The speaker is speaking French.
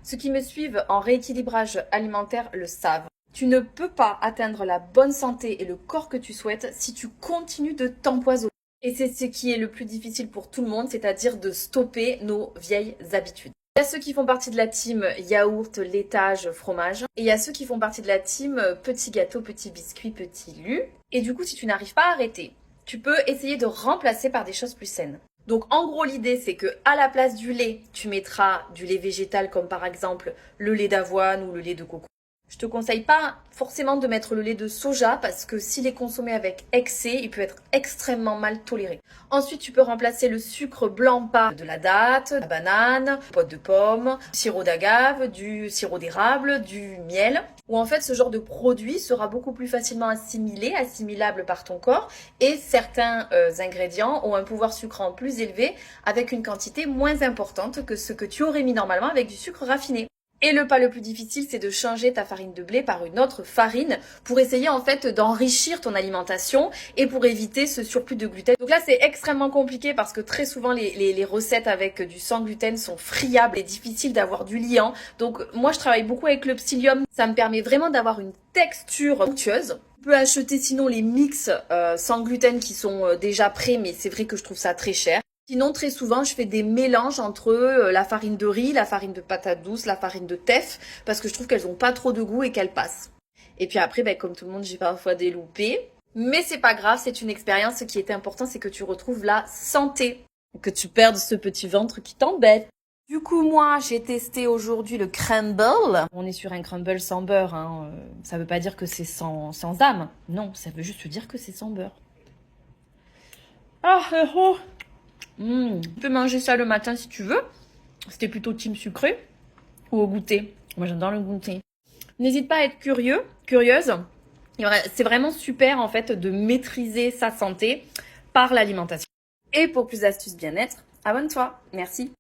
Ceux qui me suivent en rééquilibrage alimentaire le savent. Tu ne peux pas atteindre la bonne santé et le corps que tu souhaites si tu continues de t'empoisonner. Et c'est ce qui est le plus difficile pour tout le monde, c'est-à-dire de stopper nos vieilles habitudes. Il y a ceux qui font partie de la team yaourt, laitage, fromage. Et il y a ceux qui font partie de la team petit gâteau, petit biscuit, petit lu. Et du coup, si tu n'arrives pas à arrêter, tu peux essayer de remplacer par des choses plus saines. Donc en gros l'idée c'est que à la place du lait, tu mettras du lait végétal comme par exemple le lait d'avoine ou le lait de coco. Je te conseille pas forcément de mettre le lait de soja parce que s'il est consommé avec excès, il peut être extrêmement mal toléré. Ensuite, tu peux remplacer le sucre blanc par de la date, de la banane, pote de pomme, du sirop d'agave, du sirop d'érable, du miel. Où en fait, ce genre de produit sera beaucoup plus facilement assimilable par ton corps et certains ingrédients ont un pouvoir sucrant plus élevé avec une quantité moins importante que ce que tu aurais mis normalement avec du sucre raffiné. Et le pas le plus difficile, c'est de changer ta farine de blé par une autre farine pour essayer en fait d'enrichir ton alimentation et pour éviter ce surplus de gluten. Donc là, c'est extrêmement compliqué parce que très souvent, les recettes avec du sans gluten sont friables et difficiles d'avoir du liant. Donc moi, je travaille beaucoup avec le psyllium. Ça me permet vraiment d'avoir une texture onctueuse. Tu peux acheter sinon les mix sans gluten qui sont déjà prêts, mais c'est vrai que je trouve ça très cher. Sinon, très souvent, je fais des mélanges entre la farine de riz, la farine de patate douce, la farine de teff, parce que je trouve qu'elles ont pas trop de goût et qu'elles passent. Et puis après, comme tout le monde, j'ai parfois des loupés. Mais c'est pas grave, c'est une expérience. Ce qui est important, c'est que tu retrouves la santé. Que tu perdes ce petit ventre qui t'embête. Du coup, moi, j'ai testé aujourd'hui le crumble. On est sur un crumble sans beurre, hein. Ça veut pas dire que c'est sans âme. Non, ça veut juste dire que c'est sans beurre. Ah, oh. Tu peux manger ça le matin si tu veux. C'était plutôt team sucré ou au goûter. Moi, j'adore le goûter. N'hésite pas à être curieuse. C'est vraiment super en fait de maîtriser sa santé par l'alimentation. Et pour plus d'astuces bien-être, abonne-toi. Merci.